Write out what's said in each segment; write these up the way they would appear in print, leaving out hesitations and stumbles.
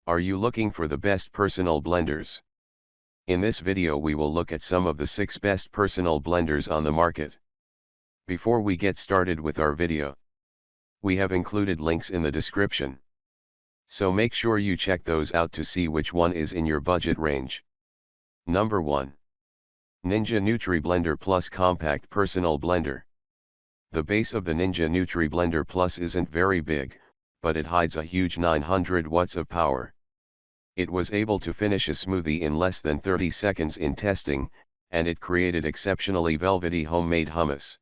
Are you looking for the best personal blenders? In this video we will look at some of the 6 best personal blenders on the market. Before we get started with our video, we have included links in the description. So make sure you check those out to see which one is in your budget range. Number 1. Ninja Nutri-Blender Plus Compact Personal Blender. The base of the Ninja Nutri-Blender Plus isn't very big, but it hides a huge 900 watts of power. It was able to finish a smoothie in less than 30 seconds in testing, and it created exceptionally velvety homemade hummus.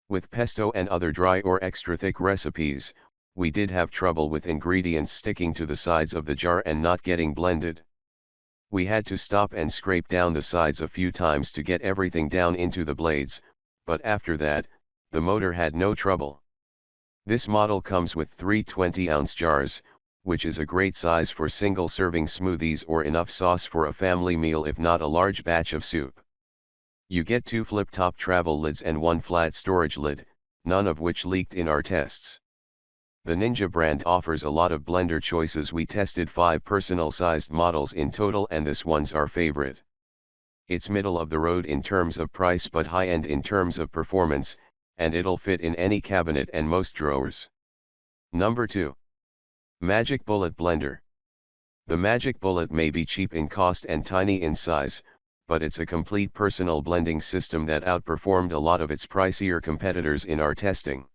With pesto and other dry or extra thick recipes, we did have trouble with ingredients sticking to the sides of the jar and not getting blended. We had to stop and scrape down the sides a few times to get everything down into the blades, but after that, the motor had no trouble. This model comes with 3 20-ounce jars, which is a great size for single-serving smoothies or enough sauce for a family meal if not a large batch of soup. You get 2 flip-top travel lids and 1 flat storage lid, none of which leaked in our tests. The Ninja brand offers a lot of blender choices. We tested 5 personal-sized models in total and this one's our favorite. It's middle of the road in terms of price but high-end in terms of performance, and it'll fit in any cabinet and most drawers. Number 2. Magic Bullet Blender. The Magic Bullet may be cheap in cost and tiny in size, but it's a complete personal blending system that outperformed a lot of its pricier competitors in our testing.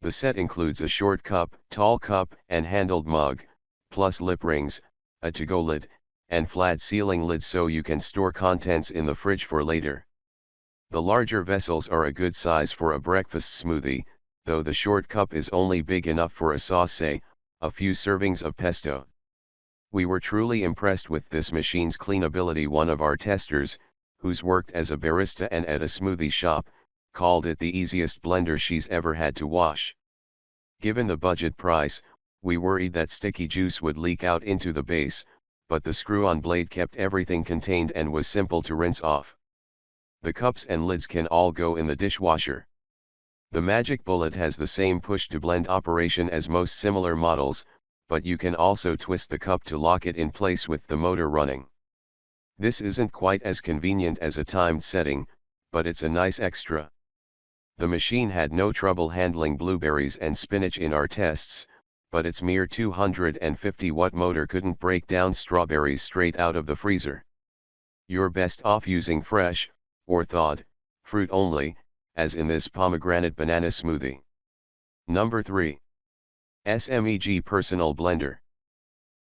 The set includes a short cup, tall cup, and handled mug, plus lip rings, a to-go lid, and flat sealing lid so you can store contents in the fridge for later. The larger vessels are a good size for a breakfast smoothie, though the short cup is only big enough for a sauce, say, a few servings of pesto. We were truly impressed with this machine's cleanability. One of our testers, who's worked as a barista and at a smoothie shop, called it the easiest blender she's ever had to wash. Given the budget price, we worried that sticky juice would leak out into the base, but the screw-on blade kept everything contained and was simple to rinse off. The cups and lids can all go in the dishwasher. The Magic Bullet has the same push-to-blend operation as most similar models, but you can also twist the cup to lock it in place with the motor running. This isn't quite as convenient as a timed setting, but it's a nice extra. The machine had no trouble handling blueberries and spinach in our tests, but its mere 250-watt motor couldn't break down strawberries straight out of the freezer. You're best off using fresh, or thawed, fruit only, as in this pomegranate banana smoothie. Number 3. SMEG Personal Blender.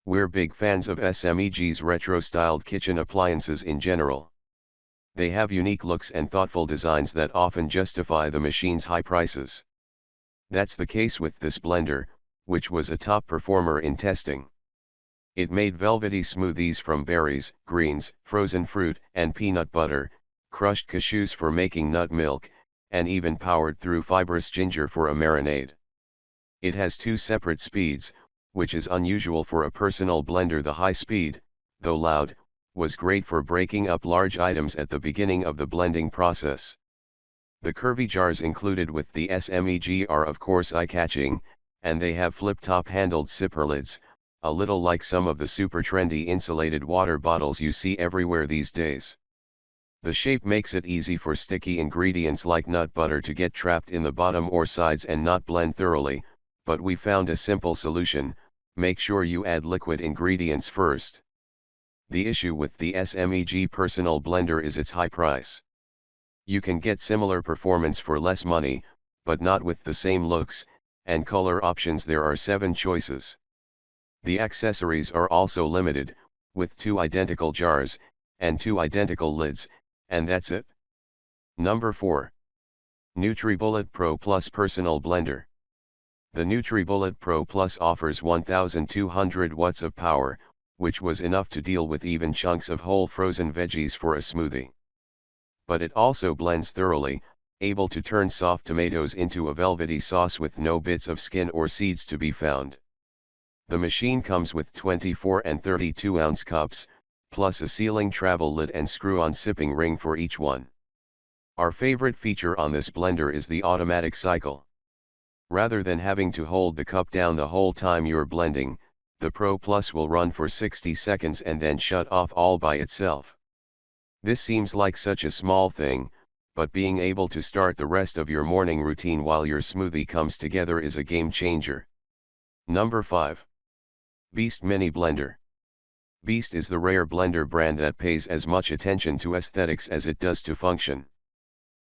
We're big fans of SMEG's retro-styled kitchen appliances in general. They have unique looks and thoughtful designs that often justify the machine's high prices. That's the case with this blender, which was a top performer in testing. It made velvety smoothies from berries, greens, frozen fruit, and peanut butter, crushed cashews for making nut milk, and even powered through fibrous ginger for a marinade. It has 2 separate speeds, which is unusual for a personal blender. The high speed, though loud, was great for breaking up large items at the beginning of the blending process. The curvy jars included with the SMEG are of course eye-catching, and they have flip-top handled sipper lids, a little like some of the super trendy insulated water bottles you see everywhere these days. The shape makes it easy for sticky ingredients like nut butter to get trapped in the bottom or sides and not blend thoroughly, but we found a simple solution: make sure you add liquid ingredients first. The issue with the SMEG Personal Blender is its high price. You can get similar performance for less money, but not with the same looks and color options. There are 7 choices. The accessories are also limited, with 2 identical jars, and 2 identical lids, and that's it. Number 4. Nutribullet Pro Plus Personal Blender. The Nutribullet Pro Plus offers 1200 watts of power, which was enough to deal with even chunks of whole frozen veggies for a smoothie. But it also blends thoroughly, able to turn soft tomatoes into a velvety sauce with no bits of skin or seeds to be found. The machine comes with 24 and 32-ounce cups, plus a sealing travel lid and screw-on sipping ring for each one. Our favorite feature on this blender is the automatic cycle. Rather than having to hold the cup down the whole time you're blending, the Pro Plus will run for 60 seconds and then shut off all by itself. This seems like such a small thing, but being able to start the rest of your morning routine while your smoothie comes together is a game changer. Number 5. Beast Mini Blender. Beast is the rare blender brand that pays as much attention to aesthetics as it does to function.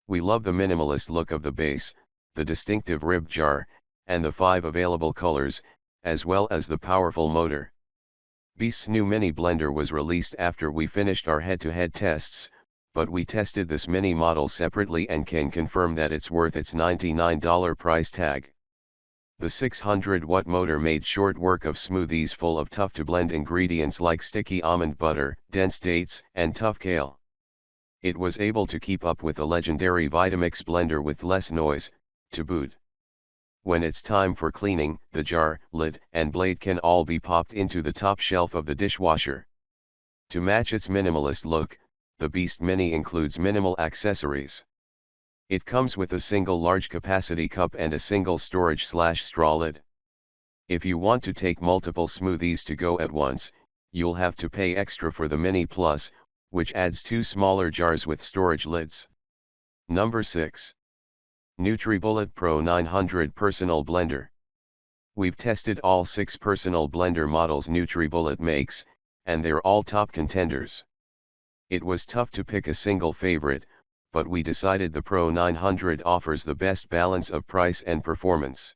We love the minimalist look of the base, the distinctive ribbed jar, and the 5 available colors, as well as the powerful motor. Beast's new mini blender was released after we finished our head-to-head tests, but we tested this mini model separately and can confirm that it's worth its $99 price tag. The 600-watt motor made short work of smoothies full of tough-to-blend ingredients like sticky almond butter, dense dates, and tough kale. It was able to keep up with the legendary Vitamix blender with less noise, to boot. When it's time for cleaning, the jar, lid, and blade can all be popped into the top shelf of the dishwasher. To match its minimalist look, the Beast Mini includes minimal accessories. It comes with a single large capacity cup and a single storage/straw lid. If you want to take multiple smoothies to go at once, you'll have to pay extra for the Mini Plus, which adds 2 smaller jars with storage lids. Number 6. Nutribullet Pro 900 Personal Blender. We've tested all 6 personal blender models Nutribullet makes, and they're all top contenders. It was tough to pick a single favorite, but we decided the Pro 900 offers the best balance of price and performance.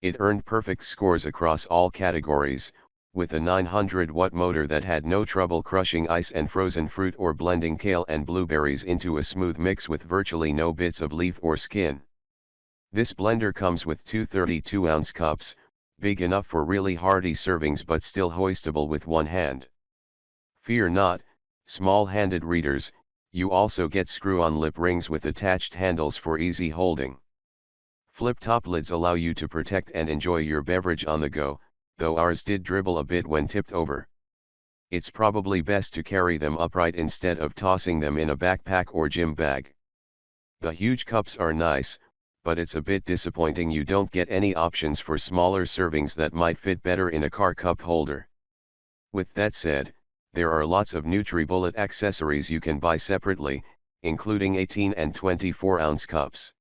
It earned perfect scores across all categories, with a 900-watt motor that had no trouble crushing ice and frozen fruit or blending kale and blueberries into a smooth mix with virtually no bits of leaf or skin. This blender comes with 2 32-ounce cups, big enough for really hearty servings but still hoistable with one hand. Fear not, small-handed readers, you also get screw-on lip rings with attached handles for easy holding. Flip-top lids allow you to protect and enjoy your beverage on the go, though ours did dribble a bit when tipped over. It's probably best to carry them upright instead of tossing them in a backpack or gym bag. The huge cups are nice, but it's a bit disappointing you don't get any options for smaller servings that might fit better in a car cup holder. With that said, there are lots of Nutribullet accessories you can buy separately, including 18 and 24-ounce cups.